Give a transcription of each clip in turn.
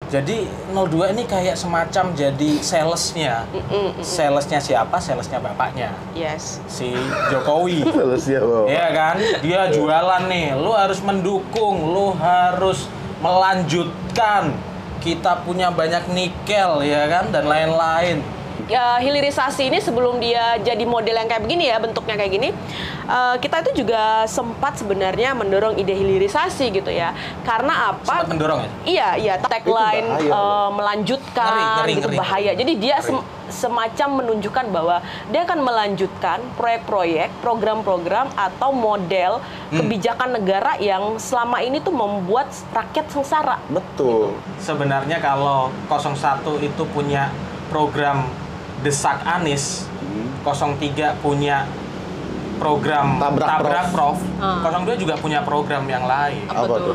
Jadi 02 ini kayak semacam jadi salesnya. Salesnya siapa? Salesnya bapaknya. Yes. Si Jokowi. Salesnya bapak. Iya kan? Dia jualan nih. Lu harus mendukung, lu harus melanjutkan. Kita punya banyak nikel ya kan dan lain-lain. Ya, hilirisasi ini sebelum dia jadi model yang kayak begini ya, bentuknya kayak gini, kita itu juga sempat sebenarnya mendorong ide hilirisasi gitu ya. Karena apa? Sempat mendorong ya? Iya, tagline bahaya, melanjutkan gitu ngeri. bahaya. Jadi dia semacam menunjukkan bahwa dia akan melanjutkan proyek-proyek, program-program atau model kebijakan negara yang selama ini tuh membuat rakyat sengsara. Betul. Sebenarnya kalau 01 itu punya program Desak Anies, 03 punya program Tabrak Prof, 02 juga punya program yang lain. Apa tuh?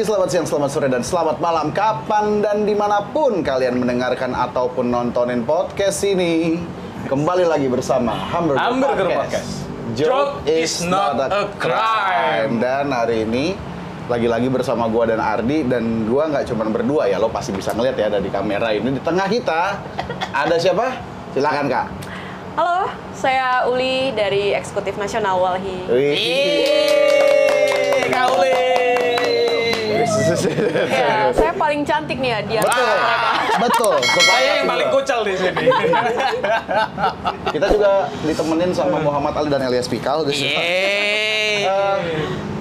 Selamat siang, selamat sore, dan selamat malam kapan dan dimanapun kalian mendengarkan ataupun nontonin podcast ini. Kembali lagi bersama Hamburger Podcast. Joke is not a crime. Dan hari ini lagi-lagi bersama gua dan Ardi, dan gua nggak cuma berdua ya, lo pasti bisa ngeliat ya dari kamera ini. Di tengah kita ada siapa? Silakan Kak. Halo, saya Uli dari Eksekutif Nasional Walhi. Kak Uli. Ya, saya paling cantik nih ya di antara mereka. Betul. Saya yang paling kucel di sini. Kita juga ditemenin sama Muhammad Ali dan Elias Pikal.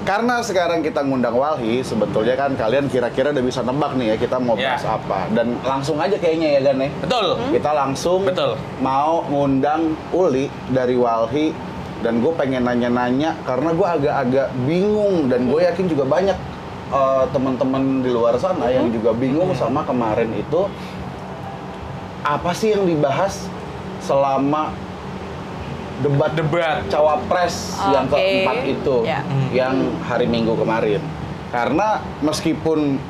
Karena sekarang kita ngundang Walhi, sebetulnya kan kalian kira-kira udah bisa nebak nih ya kita mau bahas apa. Dan langsung aja kayaknya ya Gan ya. Betul. Kita langsung mau ngundang Uli dari Walhi. Dan gue pengen nanya-nanya karena gue agak-agak bingung. Dan gue yakin juga banyak teman-teman di luar sana yang juga bingung sama kemarin itu. Apa sih yang dibahas selama debat cawapres yang keempat itu, yang hari Minggu kemarin. Karena meskipun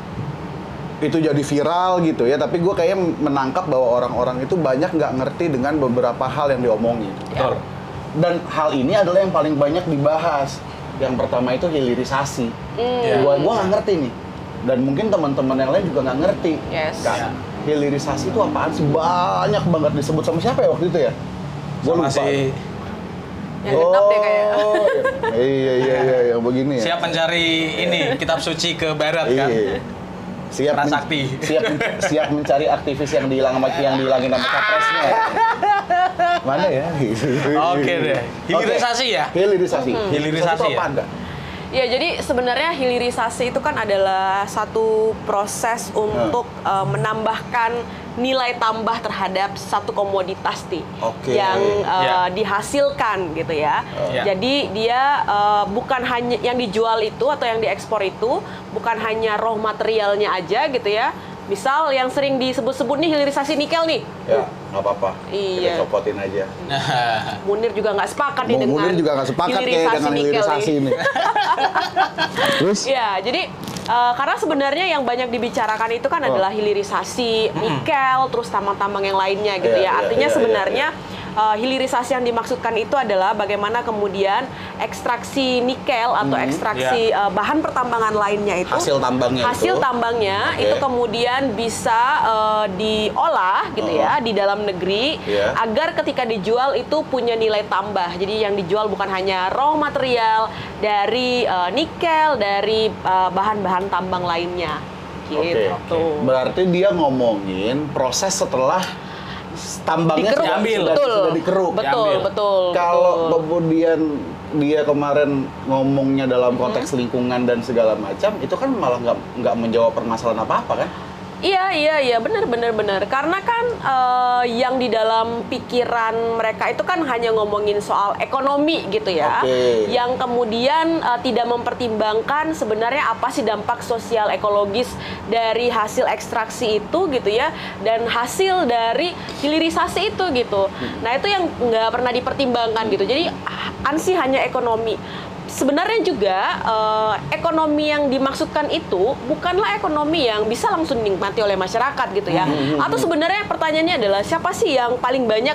itu jadi viral gitu ya, tapi gue kayak menangkap bahwa orang-orang itu banyak nggak ngerti dengan beberapa hal yang diomongin. Betul. Dan hal ini adalah yang paling banyak dibahas. Yang pertama itu hilirisasi. Gue nggak ngerti nih. Dan mungkin teman-teman yang lain juga nggak ngerti. Kan? Hilirisasi itu apaan sih? Banyak banget disebut sama siapa ya waktu itu ya? Gue lupa. Yang genap deh kayaknya. Iya, yang begini ya. Siap mencari ini kitab suci ke barat kan. Siap mencari aktivis yang dihilangin sama capresnya. Mana ya? Oke deh. Hilirisasi ya? Hilirisasi Hilirisasi apa ya? enggak? Ya, jadi sebenarnya hilirisasi itu kan adalah satu proses untuk menambahkan nilai tambah terhadap satu komoditas yang dihasilkan gitu ya. Jadi dia bukan hanya yang dijual itu atau yang diekspor itu bukan hanya raw materialnya aja gitu ya. Misal yang sering disebut-sebut nih hilirisasi nikel nih. Ya, nggak apa-apa. Iya. Kita copotin aja. Munir juga nggak sepakat nih dengan Munir juga nggak sepakat kayak dengan hilirisasi ini. Terus? Ya, jadi karena sebenarnya yang banyak dibicarakan itu kan adalah hilirisasi nikel, terus tambang-tambang yang lainnya gitu ya. Artinya sebenarnya hilirisasi yang dimaksudkan itu adalah bagaimana kemudian ekstraksi nikel atau ekstraksi bahan pertambangan lainnya itu hasil tambangnya itu kemudian bisa diolah gitu ya di dalam negeri agar ketika dijual itu punya nilai tambah. Jadi yang dijual bukan hanya raw material dari nikel, dari bahan-bahan tambang lainnya gitu. Berarti dia ngomongin proses setelah tambangnya sudah dikeruk. Betul. Kalau kemudian dia kemarin ngomongnya dalam konteks lingkungan dan segala macam, itu kan malah nggak menjawab permasalahan apa-apa kan? Iya, benar. Karena kan yang di dalam pikiran mereka itu kan hanya ngomongin soal ekonomi gitu ya. Yang kemudian tidak mempertimbangkan sebenarnya apa sih dampak sosial ekologis dari hasil ekstraksi itu gitu ya, dan hasil dari hilirisasi itu gitu. Nah itu yang nggak pernah dipertimbangkan gitu. Jadi ansih hanya ekonomi. Sebenarnya juga ekonomi yang dimaksudkan itu bukanlah ekonomi yang bisa langsung dinikmati oleh masyarakat gitu ya. Atau sebenarnya pertanyaannya adalah siapa sih yang paling banyak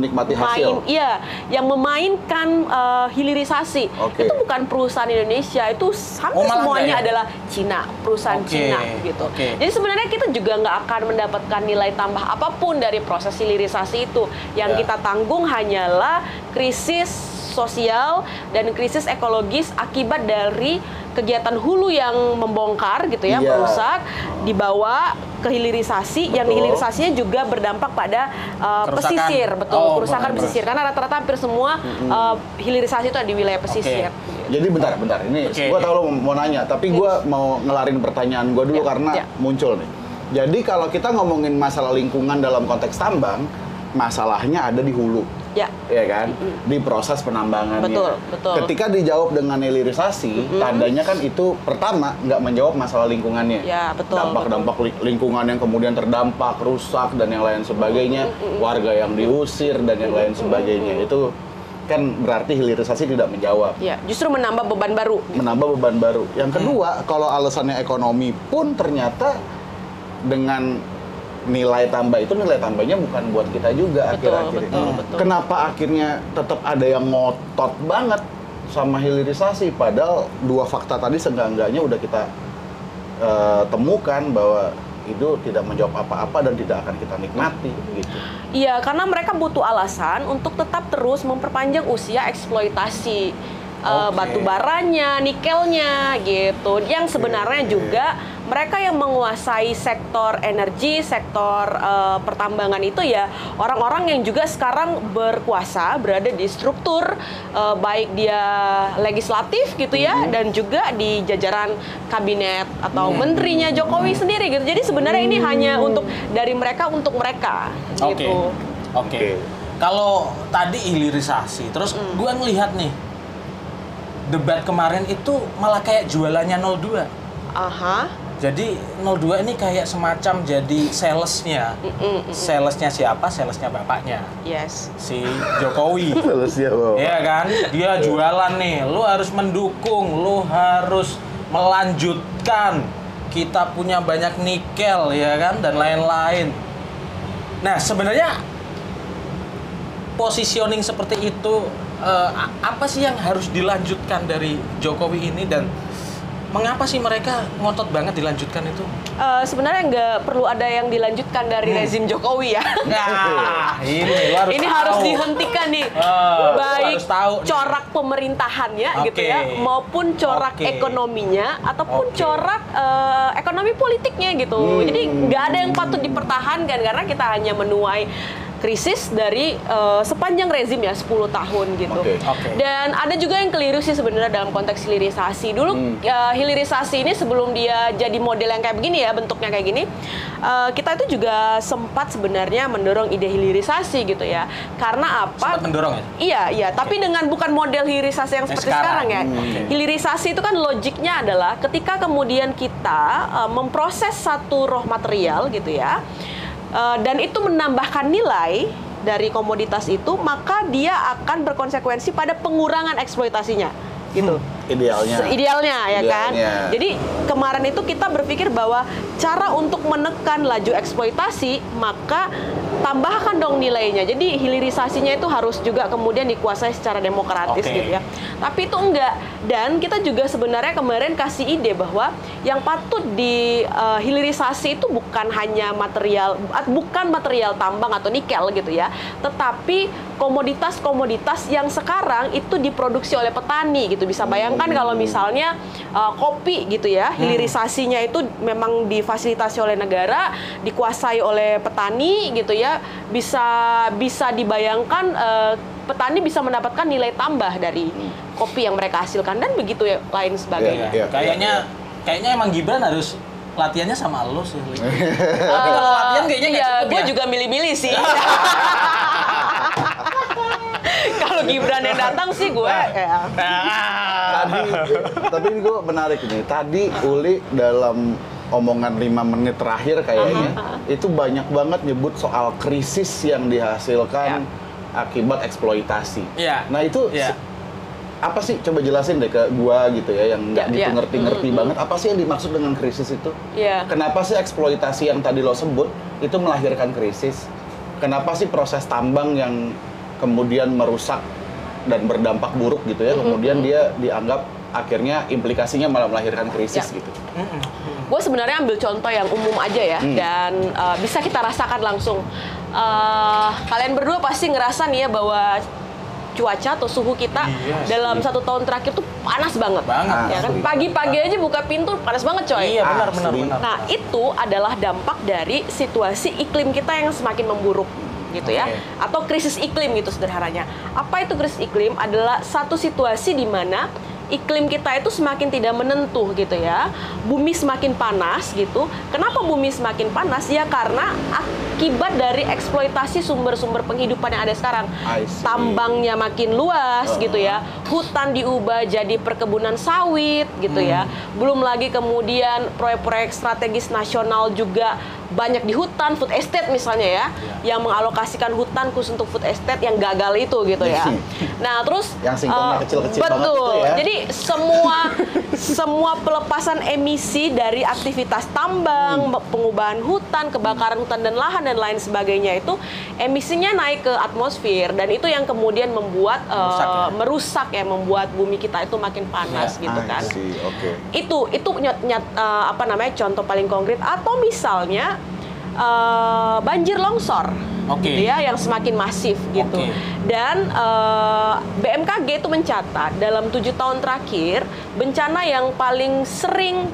menikmati hasil? Iya, yang memainkan hilirisasi. Itu bukan perusahaan Indonesia, itu hampir semuanya adalah Cina, perusahaan Cina gitu. Jadi sebenarnya kita juga nggak akan mendapatkan nilai tambah apapun dari proses hilirisasi itu. Yang kita tanggung hanyalah krisis sosial dan krisis ekologis akibat dari kegiatan hulu yang membongkar gitu ya, merusak, dibawa ke hilirisasi, yang hilirisasinya juga berdampak pada pesisir, kerusakan pesisir, karena rata-rata hampir semua hilirisasi itu ada di wilayah pesisir. Jadi bentar, ini gue tau lo mau nanya, tapi gue mau ngelarin pertanyaan gue dulu karena muncul nih. Jadi kalau kita ngomongin masalah lingkungan dalam konteks tambang, masalahnya ada di hulu. Ya kan, di proses penambangannya. Betul. Ketika dijawab dengan hilirisasi, tandanya kan itu pertama nggak menjawab masalah lingkungannya. Dampak-dampak lingkungan yang kemudian terdampak, rusak dan yang lain sebagainya, warga yang diusir dan yang lain sebagainya. Itu kan berarti hilirisasi tidak menjawab. Ya, justru menambah beban baru. Yang kedua, kalau alasannya ekonomi pun ternyata dengan nilai tambahnya bukan buat kita juga akhir-akhir ini. Kenapa akhirnya tetap ada yang ngotot banget sama hilirisasi, padahal dua fakta tadi seenggak-enggaknya udah kita temukan bahwa itu tidak menjawab apa-apa dan tidak akan kita nikmati gitu. Iya, karena mereka butuh alasan untuk tetap terus memperpanjang usia eksploitasi batu baranya, nikelnya gitu. Yang sebenarnya juga mereka yang menguasai sektor energi, sektor pertambangan itu ya orang-orang yang juga sekarang berkuasa, berada di struktur baik dia legislatif gitu ya, dan juga di jajaran kabinet atau menterinya Jokowi sendiri gitu. Jadi sebenarnya ini hanya dari mereka untuk mereka gitu. Oke. Kalau tadi hilirisasi, terus gue ngelihat nih debat kemarin itu malah kayak jualannya 02. Jadi 02 ini kayak semacam jadi salesnya. Salesnya siapa? Salesnya bapaknya. Si Jokowi. Salesnya bapak. Iya kan? Dia jualan nih. Lu harus mendukung, lu harus melanjutkan. Kita punya banyak nikel ya kan, dan lain-lain. Nah, sebenarnya positioning seperti itu apa sih yang harus dilanjutkan dari Jokowi ini, dan mengapa sih mereka ngotot banget dilanjutkan itu? Sebenarnya nggak perlu ada yang dilanjutkan dari rezim Jokowi ya. Nah, ini harus dihentikan nih. Baik corak pemerintahannya gitu ya, maupun corak ekonominya, ataupun corak ekonomi politiknya gitu. Jadi nggak ada yang patut dipertahankan karena kita hanya menuai krisis dari sepanjang rezim ya 10 tahun gitu. Dan ada juga yang keliru sih sebenarnya dalam konteks hilirisasi. Dulu hilirisasi ini sebelum dia jadi model yang kayak begini ya, bentuknya kayak gini, kita itu juga sempat sebenarnya mendorong ide hilirisasi gitu ya. Karena apa? Sempat mendorong ya? Iya, tapi dengan bukan model hilirisasi yang seperti sekarang ya. Hilirisasi itu kan logiknya adalah ketika kemudian kita memproses satu raw material gitu ya, dan itu menambahkan nilai dari komoditas itu, maka dia akan berkonsekuensi pada pengurangan eksploitasinya gitu. Idealnya ya kan. Jadi kemarin itu kita berpikir bahwa cara untuk menekan laju eksploitasi, maka tambahkan dong nilainya. Jadi hilirisasinya itu harus juga kemudian dikuasai secara demokratis gitu ya. Tapi itu enggak. Dan kita juga sebenarnya kemarin kasih ide bahwa yang patut di hilirisasi itu bukan hanya bukan material tambang atau nikel gitu ya, tetapi komoditas-komoditas yang sekarang itu diproduksi oleh petani gitu. Bisa bayangkan Bayangkan kalau misalnya kopi gitu ya, hilirisasinya itu memang difasilitasi oleh negara, dikuasai oleh petani gitu ya, bisa dibayangkan petani bisa mendapatkan nilai tambah dari kopi yang mereka hasilkan dan begitu ya lain sebagainya. Kayaknya emang Gibran harus latihannya sama lo sih. Tapi kalau latihan kayaknya nggak cukup gue juga milih-milih sih. Kalau Gibran yang datang sih gue Tapi ini gue menarik nih. Tadi Uli dalam omongan 5 menit terakhir kayaknya itu banyak banget nyebut soal krisis yang dihasilkan akibat eksploitasi. Nah itu apa sih? Coba jelasin deh ke gua gitu ya yang nggak gitu ngerti-ngerti banget. Apa sih yang dimaksud dengan krisis itu? Kenapa sih eksploitasi yang tadi lo sebut itu melahirkan krisis? Kenapa sih proses tambang yang kemudian merusak dan berdampak buruk gitu ya, kemudian dia dianggap akhirnya implikasinya malah melahirkan krisis gitu? Gue sebenarnya ambil contoh yang umum aja ya, dan bisa kita rasakan langsung. Kalian berdua pasti ngerasa nih ya bahwa cuaca atau suhu kita dalam 1 tahun terakhir tuh panas banget. Ya kan? Pagi-pagi aja buka pintu panas banget coy. Iya benar. Nah itu adalah dampak dari situasi iklim kita yang semakin memburuk gitu ya, atau krisis iklim gitu sederhananya. Apa itu krisis iklim? Adalah satu situasi di mana iklim kita itu semakin tidak menentu gitu ya. Bumi semakin panas gitu. Kenapa bumi semakin panas? Ya karena akibat dari eksploitasi sumber-sumber penghidupan yang ada sekarang. Tambangnya makin luas gitu ya. Hutan diubah jadi perkebunan sawit gitu ya. Belum lagi kemudian proyek-proyek strategis nasional juga banyak di hutan, food estate misalnya ya, yang mengalokasikan hutan khusus untuk food estate yang gagal itu gitu ya. Nah terus yang singkongnya kecil-kecil banget itu ya. Jadi semua pelepasan emisi dari aktivitas tambang, pengubahan hutan, kebakaran hutan dan lahan dan lain sebagainya itu emisinya naik ke atmosfer dan itu yang kemudian membuat merusak ya, membuat bumi kita itu makin panas gitu kan. Itu contoh paling konkret. Atau misalnya banjir longsor, gitu ya, yang semakin masif gitu. Dan BMKG itu mencatat dalam 7 tahun terakhir bencana yang paling sering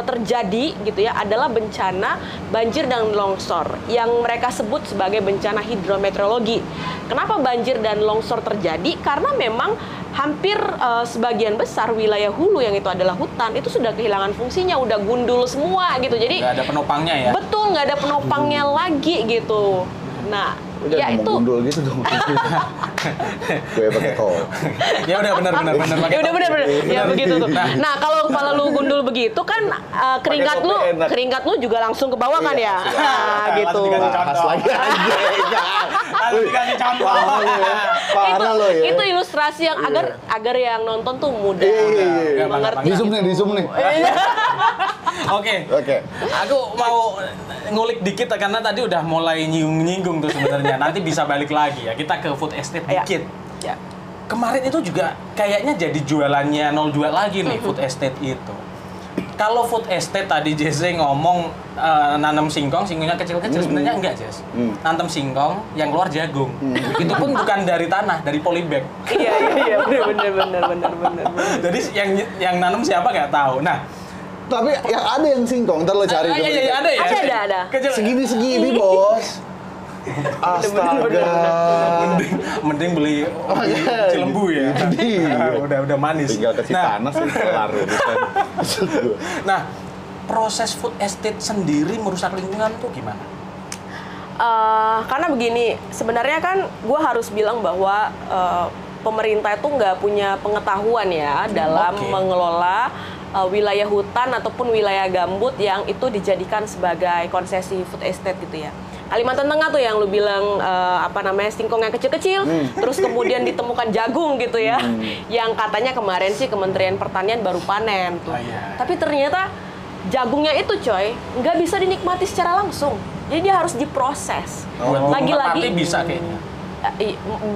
terjadi gitu ya adalah bencana banjir dan longsor yang mereka sebut sebagai bencana hidrometeorologi. Kenapa banjir dan longsor terjadi? Karena memang hampir sebagian besar wilayah hulu yang itu adalah hutan itu sudah kehilangan fungsinya, udah gundul semua gitu. Jadi nggak ada penopangnya ya? Betul, nggak ada penopangnya lagi gitu. Nah, ya itu gundul gitu dong. Gue pakai kol. Ya udah benar. Ya udah benar. Ya begitu tuh. Nah, kalau kepala lu gundul begitu kan keringat lu juga langsung ke bawah kan ya. Nah, gitu. Khas lagi aja. Dikasih contoh. Parah lo ya. Itu ilustrasi yang agar yang nonton tuh mudah mengerti. Di zoom nih. Oke. Aku mau ngulik dikit karena tadi udah mulai nyinggung tuh sebenarnya. Nanti bisa balik lagi ya. Kita ke food estate dikit. Kemarin itu juga kayaknya jadi jualannya 02 lagi nih food estate itu. Kalau food estate tadi Jesse ngomong nanam singkongnya kecil-kecil, sebenarnya enggak, Jess. Nanam singkong yang keluar jagung. Itu pun bukan dari tanah, dari polybag. Iya, benar. Jadi yang nanam siapa nggak tahu. Nah, tapi yang ada yang singkong, ntar lo cari. Iya, ada ya. Ada. Segini bos. Astaga. Mending beli Cilembu ya. Udah manis. Tinggal kasih panas kelar. Nah, proses food estate sendiri merusak lingkungan tuh gimana? Karena begini, sebenarnya kan gue harus bilang bahwa pemerintah itu nggak punya pengetahuan ya dalam mengelola wilayah hutan ataupun wilayah gambut yang itu dijadikan sebagai konsesi food estate gitu ya. Kalimantan Tengah tuh yang lu bilang singkong yang kecil-kecil, terus kemudian ditemukan jagung gitu ya, yang katanya kemarin sih Kementerian Pertanian baru panen tuh. Tapi ternyata jagungnya itu coy nggak bisa dinikmati secara langsung, jadi dia harus diproses. Lagi-lagi bisa kayaknya.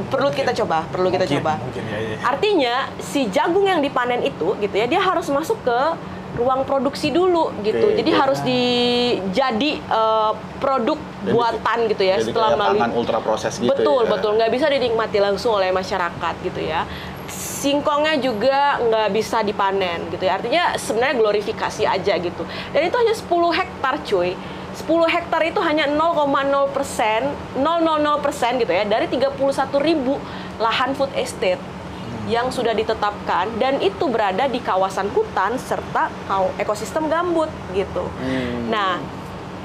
Perlu kita coba. Mungkin, ya. Artinya si jagung yang dipanen itu gitu ya, dia harus masuk ke ruang produksi dulu gitu. Jadi harus jadi produk buatan gitu ya, jadi setelah melalui pangan ultra proses gitu. Betul, nggak bisa dinikmati langsung oleh masyarakat gitu ya. singkongnya juga nggak bisa dipanen gitu ya. Artinya sebenarnya glorifikasi aja gitu. Dan itu hanya 10 hektar cuy. 10 hektar itu hanya 0,0% gitu ya dari 31.000 lahan food estate yang sudah ditetapkan, dan itu berada di kawasan hutan serta ekosistem gambut gitu. Nah,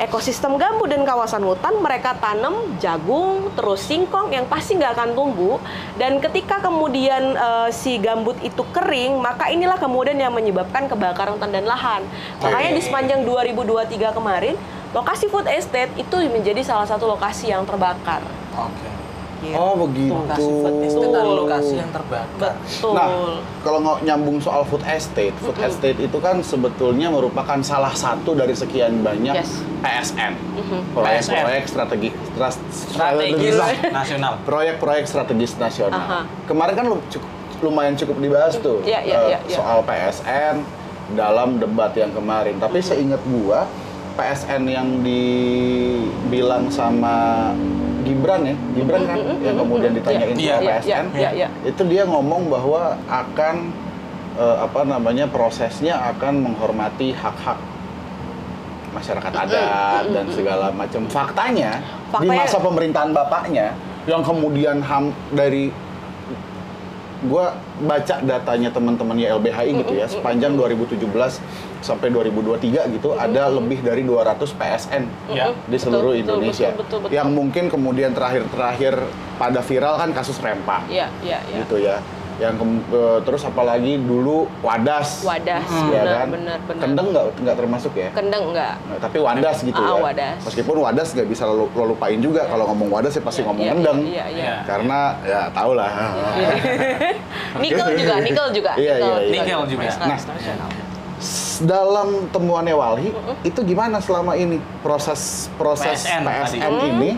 ekosistem gambut dan kawasan hutan mereka tanam jagung terus singkong yang pasti nggak akan tumbuh, dan ketika kemudian si gambut itu kering, maka inilah kemudian yang menyebabkan kebakaran hutan dan lahan. Makanya di sepanjang 2023 kemarin lokasi food estate itu menjadi salah satu lokasi yang terbakar. Oke. Gitu. Oh begitu. Lokasi food estate adalah lokasi yang terbakar. Betul. Nah, kalau nyambung soal food estate itu kan sebetulnya merupakan salah satu dari sekian banyak PSN, proyek-proyek strategis nasional. Proyek-proyek strategis nasional. Kemarin kan lumayan cukup dibahas tuh soal PSN dalam debat yang kemarin. Tapi seingat gua PSN yang dibilang sama Gibran kan, yang kemudian ditanyain soal PSN, itu dia ngomong bahwa akan prosesnya akan menghormati hak-hak masyarakat adat dan segala macam. Faktanya di masa pemerintahan bapaknya, yang kemudian dari gua baca datanya teman-teman YLBHI gitu ya, sepanjang 2017 sampai 2023 gitu ada lebih dari 200 PSN di seluruh Indonesia. Betul. Yang mungkin kemudian terakhir pada viral kan kasus Rempah. Gitu ya. Yang terus apalagi dulu Wadas. Ya benar. Kendeng nggak termasuk ya? Kendeng nggak. Nah, tapi Wadas gitu ya. Wadas. Meskipun Wadas nggak bisa lo lupain juga, kalau ngomong Wadas ya pasti ngomong Kendeng. Karena ya tau lah. Nikel juga. Nikel juga. Nah, dalam temuannya Walhi itu gimana selama ini proses PSN ini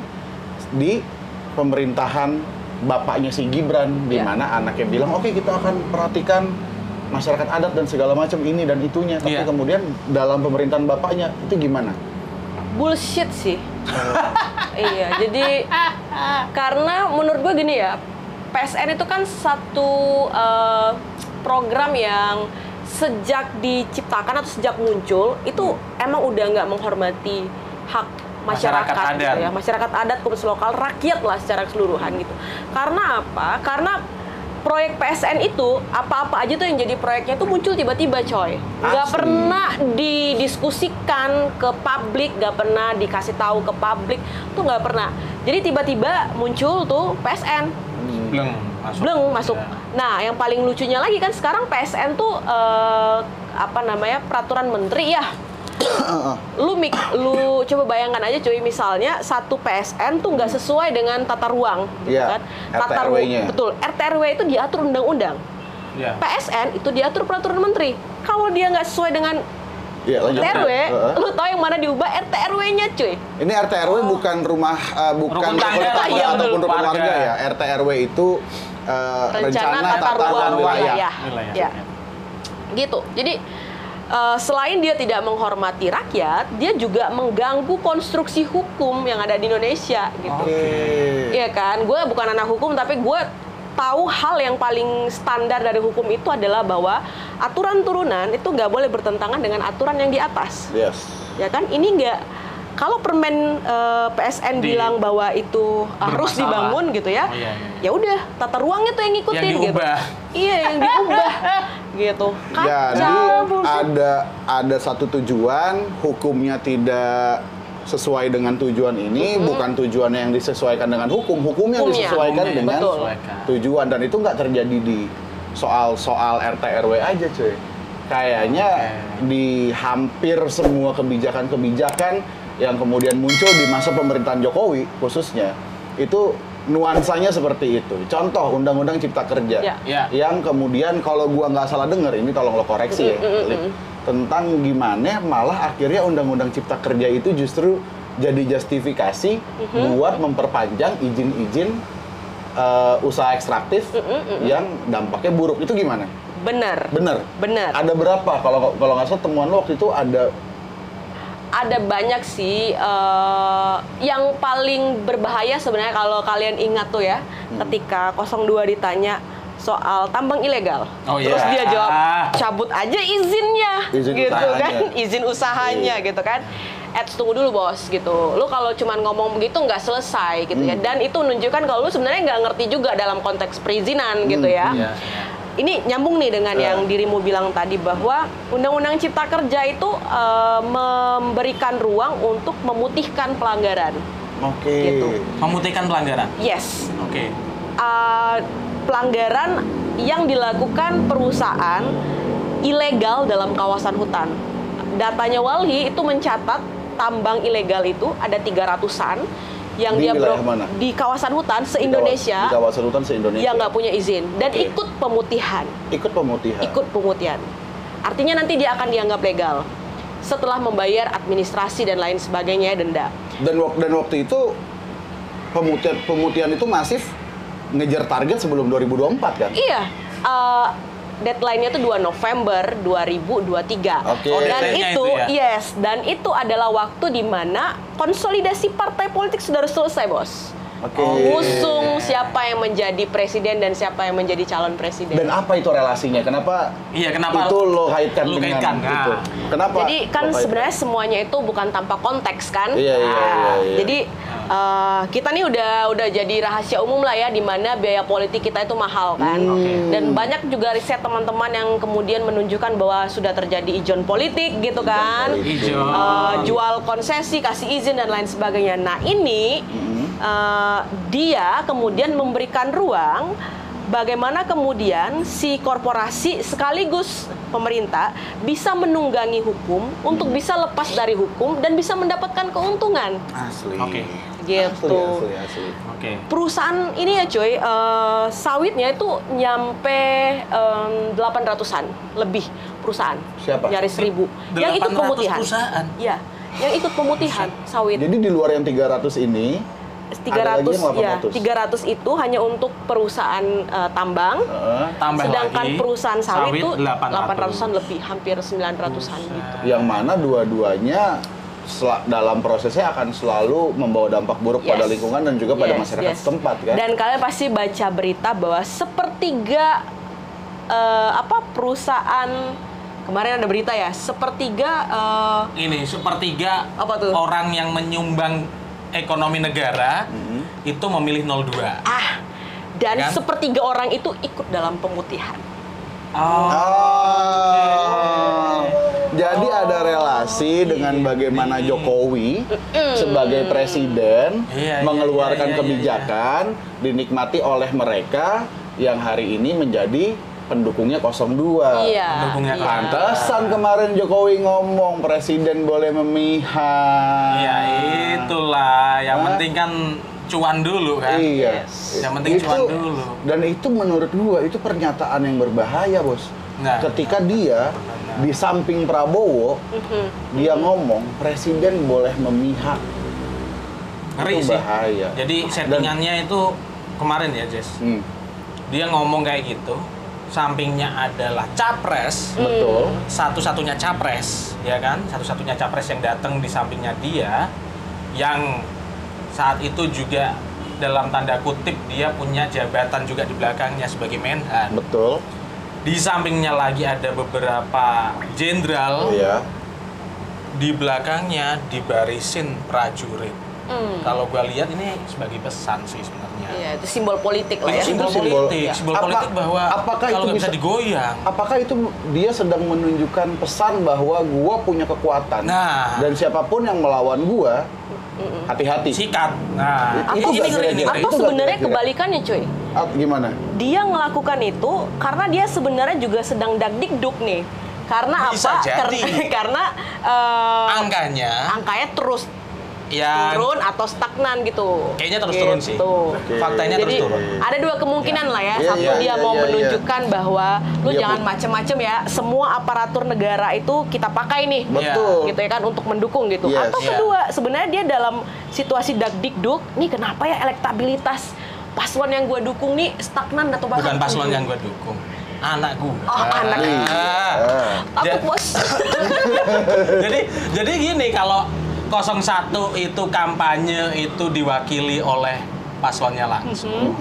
di pemerintahan bapaknya si Gibran, di mana anaknya bilang oke, kita akan perhatikan masyarakat adat dan segala macam ini dan itunya, tapi kemudian dalam pemerintahan bapaknya itu gimana? Bullshit sih. Iya, jadi karena menurut gue gini ya, PSN itu kan satu program yang sejak diciptakan atau sejak muncul itu emang udah nggak menghormati hak masyarakat adat. Gitu ya, masyarakat adat, komunitas lokal, rakyat lah secara keseluruhan gitu. Karena apa? Karena proyek PSN itu apa-apa aja tuh yang jadi proyeknya tuh muncul tiba-tiba, coy. Nggak pernah didiskusikan ke publik, nggak pernah dikasih tahu ke publik, tuh nggak pernah. Jadi tiba-tiba muncul tuh PSN. Bleng masuk. Nah, yang paling lucunya lagi kan sekarang PSN tuh peraturan menteri ya. Lu coba bayangkan aja cuy, misalnya satu PSN tuh nggak sesuai dengan tata ruang gitu kan. Tata RW-nya. Betul, RT RW itu diatur undang-undang. PSN itu diatur peraturan menteri. Kalau dia nggak sesuai dengan RT RW, lu tahu yang mana diubah? RT RW-nya cuy. Ini RT RW bukan rumah bukan ataupun rukun warga ya. RT RW itu rencana tata ruang wilayah. Ya. Gitu. Jadi selain dia tidak menghormati rakyat, dia juga mengganggu konstruksi hukum yang ada di Indonesia gitu. Iya kan? Gue bukan anak hukum, tapi gue tahu hal yang paling standar dari hukum itu adalah bahwa aturan turunan itu nggak boleh bertentangan dengan aturan yang di atas. Ya kan? Ini nggak. Kalau permen PSN bilang bahwa itu harus dibangun gitu ya, ya udah tata ruangnya tuh yang ngikutin yang diubah. Gitu. Iya, yang diubah gitu. Jadi ada satu tujuan, hukumnya tidak sesuai dengan tujuan ini, bukan tujuannya yang disesuaikan dengan hukumnya yang disesuaikan dengan tujuan, dan itu nggak terjadi di soal RT RW aja, cuy. Kayaknya di hampir semua kebijakan yang kemudian muncul di masa pemerintahan Jokowi khususnya, itu nuansanya seperti itu. Contoh Undang-Undang Cipta Kerja, yang kemudian kalau gua nggak salah dengar, ini tolong lo koreksi ya, tentang gimana malah akhirnya Undang-Undang Cipta Kerja itu justru jadi justifikasi buat memperpanjang izin-izin usaha ekstraktif yang dampaknya buruk. Itu gimana? Benar. Ada berapa? Kalau nggak salah temuan lo waktu itu ada banyak sih. Yang paling berbahaya sebenarnya kalau kalian ingat tuh ya, ketika 02 ditanya soal tambang ilegal. Oh, iya. Terus dia jawab, cabut aja izinnya, Izin gitu usahanya. kan, izin usahanya, gitu kan. Tunggu dulu bos, gitu. Lu kalau cuma ngomong begitu nggak selesai, gitu ya. Dan itu menunjukkan kalau lu sebenarnya nggak ngerti juga dalam konteks perizinan, gitu ya. Iya. Ini nyambung nih dengan yang dirimu bilang tadi bahwa Undang-Undang Cipta Kerja itu memberikan ruang untuk memutihkan pelanggaran. Oke. Gitu. Memutihkan pelanggaran. Yes. Oke. Pelanggaran yang dilakukan perusahaan ilegal dalam kawasan hutan. Datanya Walhi itu mencatat tambang ilegal itu ada 300-an yang Di dia wilayah mana? di kawasan hutan se-Indonesia Di kawasan hutan se-Indonesia. yang nggak punya izin dan Oke. ikut pemutihan. Ikut pemutihan. Ikut pemutihan. Artinya nanti dia akan dianggap legal setelah membayar administrasi dan lain sebagainya denda. Dan waktu itu pemutihan itu masif ngejar target sebelum 2024 kan? Iya. Deadline-nya itu 2 November 2023. Oke. Oh, Dan deadline-nya itu, itu ya? yes, dan itu adalah waktu di mana konsolidasi partai politik sudah harus selesai, Bos. Oke. Mengusung siapa yang menjadi presiden dan siapa yang menjadi calon presiden. Dan apa itu relasinya? Kenapa? Iya, kenapa itu lo kaitkan lo dengan kaitkan? itu? Nah. Kenapa? Jadi kan lo kaitkan? sebenarnya semuanya itu bukan tanpa konteks kan? Iya, iya, iya, iya. Jadi kita nih udah jadi rahasia umum lah ya, di mana biaya politik kita itu mahal kan. Dan banyak juga riset teman-teman yang kemudian menunjukkan bahwa sudah terjadi ijon politik gitu kan. politik. Ijon. Jual konsesi, kasih izin dan lain sebagainya. Nah ini dia kemudian memberikan ruang bagaimana kemudian si korporasi sekaligus pemerintah bisa menunggangi hukum untuk bisa lepas dari hukum dan bisa mendapatkan keuntungan. Asli. Oke. Gitu. Asli. Oke. Perusahaan ini ya cuy, sawitnya itu nyampe 800-an lebih perusahaan. Siapa? Nyaris 1000. Yang ikut 800 pemutihan. perusahaan? Iya, yang ikut pemutihan sawit. Jadi di luar yang 300 ini, ada lagi 300 yang ya, 300 itu hanya untuk perusahaan tambang. Tambah Sedangkan lagi, perusahaan sawit itu 800. 800-an lebih, hampir 900-an gitu. yang mana dua-duanya dalam prosesnya akan selalu membawa dampak buruk pada Yes. lingkungan dan juga pada Yes, masyarakat yes. setempat kan? Dan kalian pasti baca berita bahwa sepertiga perusahaan kemarin ada berita ya, sepertiga Ini sepertiga Apa tuh? orang yang menyumbang ekonomi negara itu memilih 02. dan Kan? sepertiga orang itu ikut dalam pemutihan. Jadi ada relasi dengan bagaimana Jokowi sebagai presiden Iya, mengeluarkan iya. kebijakan dinikmati oleh mereka yang hari ini menjadi pendukungnya 02. Iya. Pendukungnya iya. Pantesan kemarin Jokowi ngomong presiden boleh memihak. Ya itulah, yang Hah? penting kan cuan dulu kan. Iya. Yang penting cuan dulu. Dan itu menurut gua itu pernyataan yang berbahaya, Bos. Nah. Ketika dia di samping Prabowo, dia ngomong presiden boleh memihak. Ngeri Itu sih. bahaya. Jadi settingannya itu kemarin ya, Jess. Dia ngomong kayak gitu, sampingnya adalah capres, Betul. satu-satunya capres, ya kan? Satu-satunya capres yang datang di sampingnya dia, yang saat itu juga dalam tanda kutip dia punya jabatan juga di belakangnya sebagai Menhan. Betul. Di sampingnya lagi ada beberapa jenderal, Iya. di belakangnya dibarisin prajurit. Kalau gua lihat ini sebagai pesan sih sebenarnya. Iya, itu simbol politik lah ya. Itu simbol Itu simbol. politik, simbol Apa- politik bahwa apakah kalau itu nggak bisa bisa- digoyang. Apakah itu dia sedang menunjukkan pesan bahwa gua punya kekuatan Nah. dan siapapun yang melawan gua hati-hati. Sikat. Nah, Itu Atau, nggak kira-kira. ngeri. Itu atau nggak sebenarnya kira-kira. kebalikannya cuy. Gimana? Dia melakukan itu karena dia sebenarnya juga sedang dagdikduk nih. Karena Bisa apa? jadi. Karena angkanya angkanya terus yang turun atau stagnan gitu. kayaknya terus turun sih. Oke. Faktanya terus Jadi turun. ada dua kemungkinan lah ya. Iya, Satu iya, dia iya, mau iya, menunjukkan bahwa lu Iya, jangan Bu. macem-macem ya. Semua aparatur negara itu kita pakai nih. Betul. Gitu ya kan untuk mendukung gitu. Yes. Atau Iya. kedua, sebenarnya dia dalam situasi dagdikduk, nih kenapa ya elektabilitas paslon yang gue dukung nih stagnan atau bahkan Bukan paslon turun? yang gue dukung. Anak gue. Oh, anak. Takut bos. jadi gini, kalau 01 itu kampanye itu diwakili oleh paslonnya langsung,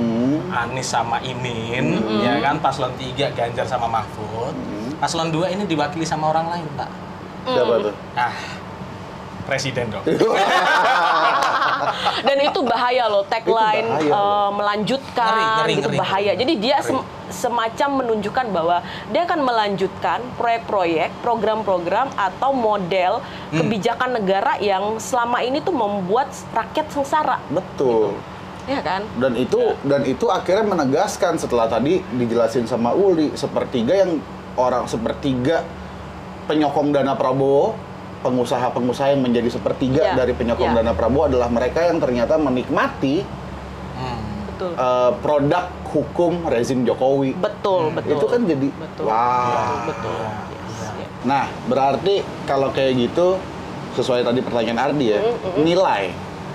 Anies sama Imin, ya kan, paslon 3 Ganjar sama Mahfud, paslon 2 ini diwakili sama orang lain, Pak. Siapa tuh? Presiden dong. Dan itu bahaya loh, tagline Itu bahaya, melanjutkan, Ngeri. bahaya. Jadi dia semacam menunjukkan bahwa dia akan melanjutkan proyek-proyek, program-program atau model kebijakan negara yang selama ini tuh membuat rakyat sengsara. Betul. Ya kan? Dan itu akhirnya menegaskan setelah tadi dijelasin sama Uli, sepertiga penyokong dana Prabowo, pengusaha-pengusaha yang menjadi sepertiga dari penyokong dana Prabowo adalah mereka yang ternyata menikmati Betul. Produk hukum rezim Jokowi. Betul. Itu kan jadi Betul. Nah, berarti kalau kayak gitu sesuai tadi pertanyaan Ardi ya, nilai.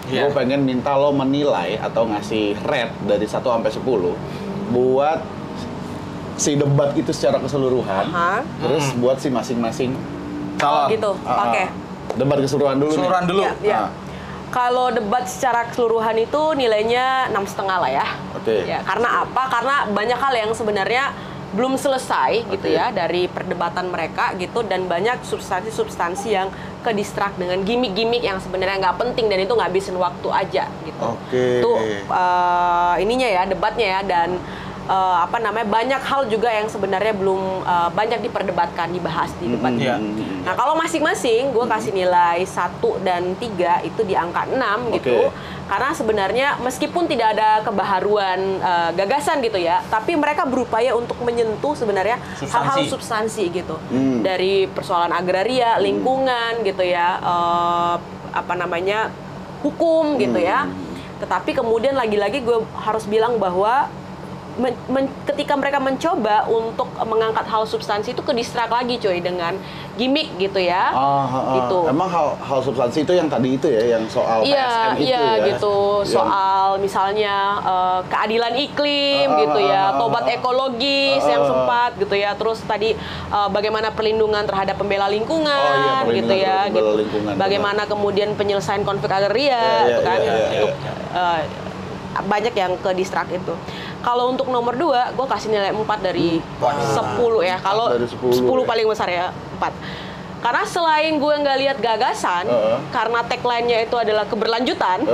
Gue pengen minta lo menilai atau ngasih rate dari 1 sampai 10 buat si debat itu secara keseluruhan. Terus buat si masing-masing Calon. Gitu. Oke. Debat keseluruhan dulu. Keseluruhan dulu. Ya. Kalau debat secara keseluruhan itu nilainya 6,5 lah ya. Oke. Ya, karena apa? Karena banyak hal yang sebenarnya belum selesai gitu ya dari perdebatan mereka gitu, dan banyak substansi-substansi yang ke-distract dengan gimmick-gimmick yang sebenarnya nggak penting dan itu ngabisin waktu aja gitu. Itu ininya ya, debatnya ya, dan banyak hal juga yang sebenarnya belum banyak diperdebatkan, dibahas di debat. Nah, kalau masing-masing gue kasih nilai 1 dan 3 itu di angka 6 gitu. Karena sebenarnya meskipun tidak ada kebaharuan gagasan gitu ya, tapi mereka berupaya untuk menyentuh sebenarnya hal-hal substansi gitu. Dari persoalan agraria, lingkungan gitu ya, hukum gitu ya. Tetapi kemudian lagi-lagi gue harus bilang bahwa ketika mereka mencoba untuk mengangkat hal substansi itu ke-distract lagi coy dengan gimmick gitu ya. Gitu. Emang hal substansi itu yang tadi itu ya, yang soal PSM itu ya. Iya gitu. Soal misalnya keadilan iklim gitu ya, tobat ekologis yang sempat gitu ya. Terus tadi bagaimana perlindungan terhadap pembela lingkungan gitu ya. Gitu. Bagaimana kemudian penyelesaian konflik agraria gitu kan. Itu banyak yang ke-distract itu. Kalau untuk nomor 2, gue kasih nilai 4 dari 10 ya. Kalau 10 paling besar ya, 4. Karena selain gue nggak lihat gagasan, karena tagline-nya itu adalah keberlanjutan,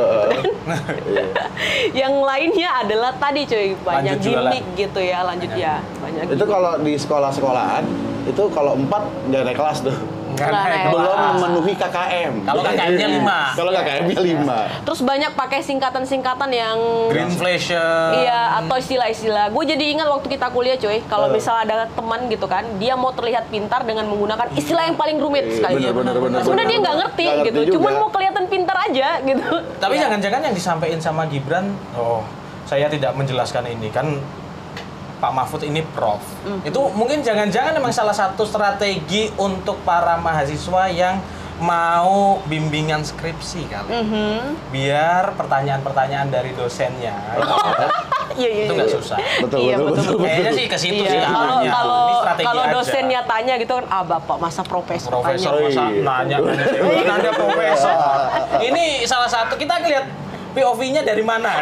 yang lainnya adalah tadi cuy, banyak gimmick gitu ya, banyak itu gimmick. Kalau di sekolah-sekolahan, itu kalau 4 nggak naik kelas tuh. Belum memenuhi KKM. Kalau KKM-nya 5. Kalau KKM-nya 5. Terus banyak pakai singkatan-singkatan yang Greenflation. Iya, atau istilah-istilah. Gue jadi ingat waktu kita kuliah cuy, kalau misal ada teman gitu kan, dia mau terlihat pintar dengan menggunakan istilah yang paling rumit sekali. Bener. Sebenarnya dia nggak ngerti gitu, cuman mau kelihatan pintar aja gitu. Tapi jangan-jangan yang disampaikan sama Gibran, saya tidak menjelaskan ini kan. Pak Mahfud ini prof. Itu mungkin jangan-jangan memang salah satu strategi untuk para mahasiswa yang mau bimbingan skripsi kali. Biar pertanyaan-pertanyaan dari dosennya itu nggak susah. Betul. Kayaknya sih ke situ sih. Kalau dosennya tanya gitu kan, Bapak masa profesor masa nanya profesor. Ini salah satu kita lihat POV-nya dari mana?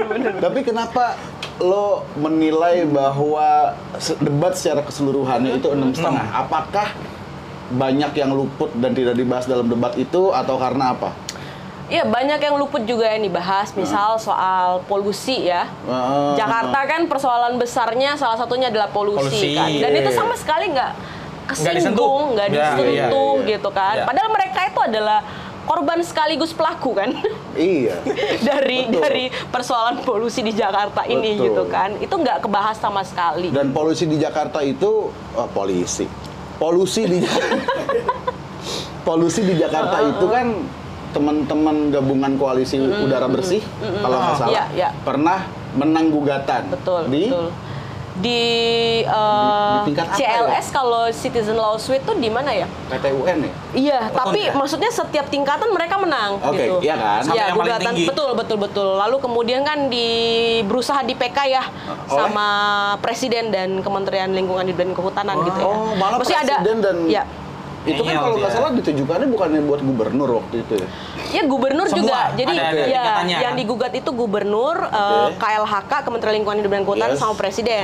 Bener. Tapi kenapa lo menilai bahwa debat secara keseluruhannya itu 6,5? Apakah banyak yang luput dan tidak dibahas dalam debat itu atau karena apa? Iya, banyak yang luput juga yang dibahas, misal soal polusi ya. Jakarta kan persoalan besarnya salah satunya adalah polusi kan. Dan itu sama sekali nggak kesinggung, nggak disentuh gitu kan. Padahal mereka itu adalah korban sekaligus pelaku kan. Iya. dari persoalan polusi di Jakarta ini gitu kan. Itu nggak kebahas sama sekali. Dan polusi di Jakarta itu polusi di Jakarta itu kan teman-teman gabungan koalisi udara bersih kalau nggak salah pernah menang gugatan. Betul. Di tingkat CLS kalau Citizen Lawsuit tuh di mana ya? PT UN ya? Iya, tapi maksudnya setiap tingkatan mereka menang gitu. Iya kan? Iya, gugatan betul. Lalu kemudian kan berusaha di PK ya sama Presiden dan Kementerian Lingkungan Hidup dan Kehutanan gitu ya. Malah maksudnya Presiden dan Itu kan kalau nggak salah ditujukannya bukannya buat gubernur waktu itu ya? Ya gubernur Semua, juga. Jadi ada yang kan? digugat itu gubernur, KLHK, Kementerian Lingkungan Hidup dan Kehutanan sama presiden.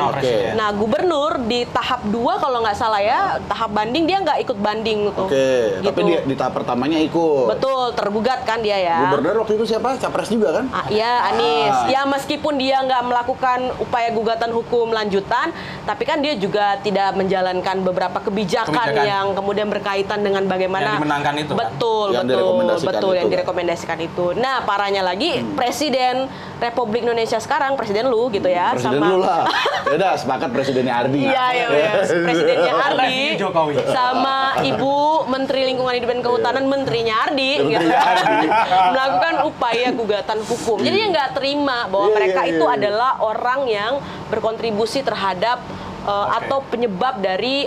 Nah gubernur di tahap 2 kalau nggak salah ya, tahap banding dia nggak ikut banding tuh. Gitu. Tapi di tahap pertamanya ikut. Betul, tergugat kan dia ya. Gubernur waktu itu siapa? Capres juga kan? Iya, Anies. Ya meskipun dia nggak melakukan upaya gugatan hukum lanjutan, tapi kan dia juga tidak menjalankan beberapa kebijakan yang kemudian berkaitan dengan bagaimana yang dimenangkan itu. Betul, kan? yang direkomendasikan itu. Nah, parahnya lagi Presiden Republik Indonesia sekarang, Presiden lu gitu ya, Presiden sama lu lah. Ya udah, sepakat Presidennya Ardi. Iya, Presidennya Ardi Jokowi. sama Ibu Menteri Lingkungan Hidup dan Kehutanan, Menterinya Ardi, gitu. Melakukan upaya gugatan hukum. Jadi dia nggak terima bahwa mereka itu adalah orang yang berkontribusi terhadap atau penyebab dari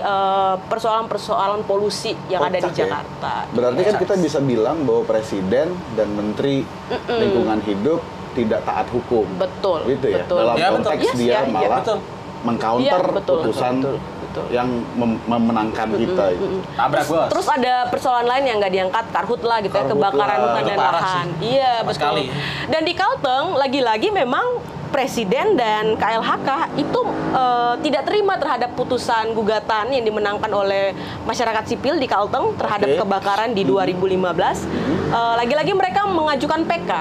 persoalan-persoalan polusi yang ada di Jakarta. Berarti kan kita bisa bilang bahwa Presiden dan Menteri Lingkungan Hidup tidak taat hukum. Betul. Gitu ya. Betul. Dalam konteks dia malah mengcounter putusan yang memenangkan kita. Tabrak bos. Terus ada persoalan lain yang nggak diangkat, karhutla gitu ya, kebakaran hutan dan lahan. Iya, betul. Dan di Kalteng lagi-lagi memang Presiden dan KLHK itu tidak terima terhadap putusan gugatan yang dimenangkan oleh masyarakat sipil di Kalteng terhadap kebakaran di 2015. Lagi-lagi mereka mengajukan PK,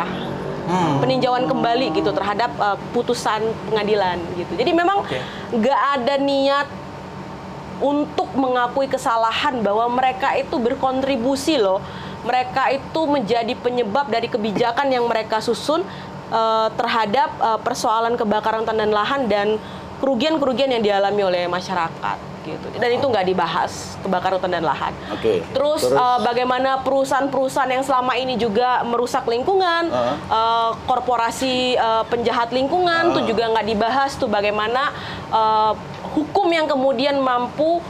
peninjauan kembali gitu terhadap putusan pengadilan gitu. Jadi memang nggak ada niat untuk mengakui kesalahan bahwa mereka itu berkontribusi loh. Mereka itu menjadi penyebab dari kebijakan yang mereka susun terhadap persoalan kebakaran hutan dan lahan dan kerugian-kerugian yang dialami oleh masyarakat gitu. Dan itu nggak dibahas, kebakaran hutan dan lahan. Terus bagaimana perusahaan-perusahaan yang selama ini juga merusak lingkungan, korporasi penjahat lingkungan itu juga nggak dibahas tuh, bagaimana hukum yang kemudian mampu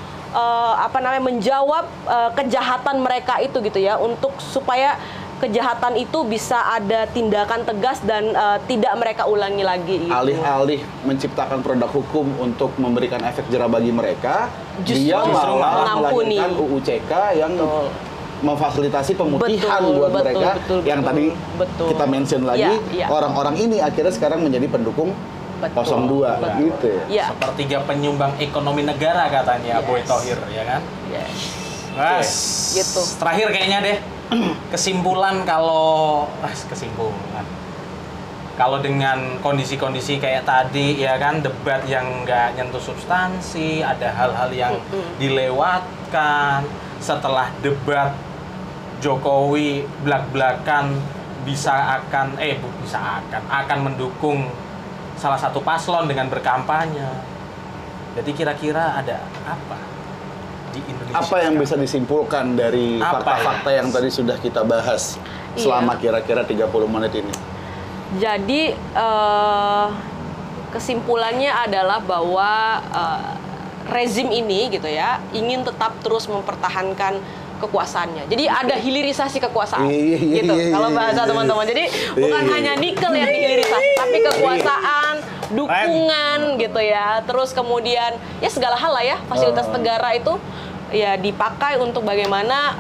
menjawab kejahatan mereka itu gitu ya, untuk supaya kejahatan itu bisa ada tindakan tegas dan tidak mereka ulangi lagi. Gitu. Alih-alih menciptakan produk hukum untuk memberikan efek jerah bagi mereka, dia malah melahirkan UU CK yang memfasilitasi pemutihan buat mereka yang tadi kita mention lagi. Orang-orang ini akhirnya sekarang menjadi pendukung 02 gitu ya. Sepertiga penyumbang ekonomi negara katanya Boy Thohir, ya kan? Gitu. Terakhir kayaknya deh, kesimpulan kalau dengan kondisi-kondisi kayak tadi ya kan, debat yang nggak nyentuh substansi, ada hal-hal yang dilewatkan. Setelah debat Jokowi belak-belakan akan mendukung salah satu paslon dengan berkampanye. Jadi kira-kira ada apa di Indonesia? Apa yang bisa disimpulkan dari fakta-fakta yang tadi sudah kita bahas selama kira-kira 30 menit ini? Jadi kesimpulannya adalah bahwa rezim ini gitu ya ingin tetap terus mempertahankan kekuasaannya. Jadi ada hilirisasi kekuasaan gitu. Kalau bahasa teman-teman. Jadi bukan hanya nikel yang dihilirisasi, tapi kekuasaan, dukungan gitu ya. Terus kemudian ya segala hal lah ya, fasilitas negara itu ya dipakai untuk bagaimana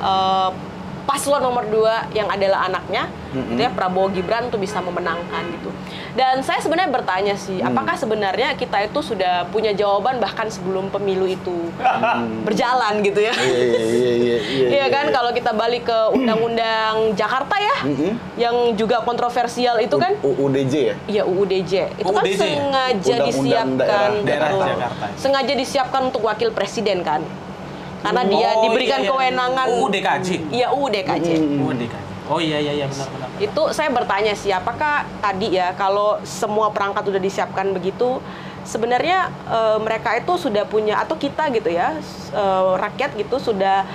paslon nomor 2 yang adalah anaknya gitu ya, Prabowo Gibran tuh bisa memenangkan gitu. Dan saya sebenarnya bertanya sih, apakah sebenarnya kita itu sudah punya jawaban bahkan sebelum pemilu itu berjalan gitu ya? Iya kan, kalau kita balik ke Undang-Undang Jakarta ya, yang juga kontroversial itu kan UUDJ ya? Iya, UUDJ. Itu kan sengaja disiapkan, sengaja disiapkan untuk wakil presiden kan? Karena dia diberikan kewenangan UUDKJ. Iya, UUDKJ. Oh iya benar. Itu saya bertanya sih, apakah tadi ya kalau semua perangkat sudah disiapkan begitu, sebenarnya mereka itu sudah punya, atau kita gitu ya, rakyat gitu sudah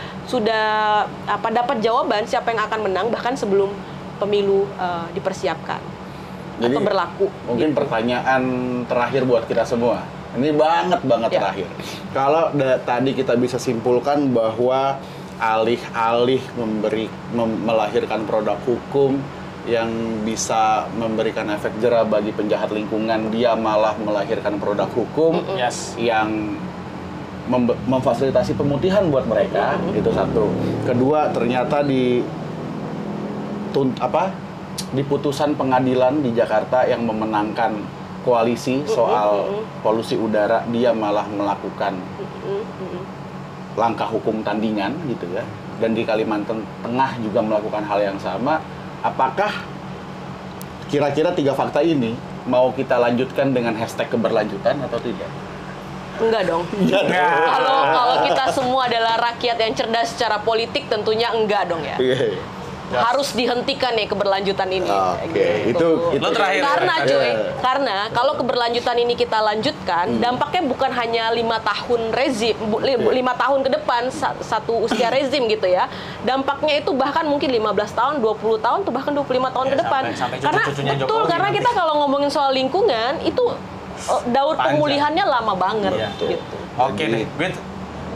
dapat jawaban siapa yang akan menang bahkan sebelum pemilu dipersiapkan. Jadi, atau berlaku. Mungkin pertanyaan terakhir buat kita semua. Ini banget terakhir. Kalau tadi kita bisa simpulkan bahwa alih-alih melahirkan produk hukum yang bisa memberikan efek jerah bagi penjahat lingkungan, dia malah melahirkan produk hukum yang memfasilitasi pemutihan buat mereka, itu satu. Kedua, ternyata di putusan pengadilan di Jakarta yang memenangkan koalisi soal polusi udara, dia malah melakukan langkah hukum tandingan gitu ya. Dan di Kalimantan Tengah juga melakukan hal yang sama. Apakah kira-kira 3 fakta ini mau kita lanjutkan dengan hashtag keberlanjutan atau tidak? Enggak dong. Kalau kita semua adalah rakyat yang cerdas secara politik, tentunya enggak dong ya. Harus dihentikan nih keberlanjutan ini. Oke, gitu. itu terakhir. Karena kalau keberlanjutan ini kita lanjutkan, dampaknya bukan hanya 5 tahun rezim, 5 tahun ke depan satu usia rezim gitu ya. Dampaknya itu bahkan mungkin 15 tahun, 20 tahun, tuh bahkan 25 tahun ke depan. Sampai Karena betul, karena kita kalau ngomongin soal lingkungan itu daur pemulihannya lama banget gitu. Oke deh, gue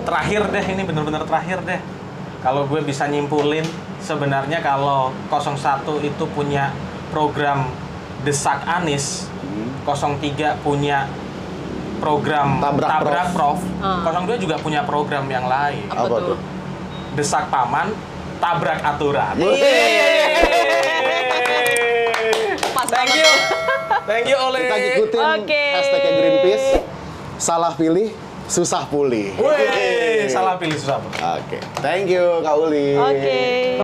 terakhir deh, ini bener-bener terakhir deh. Kalau gue bisa nyimpulin, sebenarnya kalau 01 itu punya program Desak Anies, 03 punya program Tabrak Prof, 02 juga punya program yang lain. Apa tuh? Desak Paman, Tabrak Aturan. Thank you Oleh. Kita ikutin hashtagnya Greenpeace, salah pilih, susah pulih. Salah pilih susah pulih. Oke, thank you Kak Uli. Oke.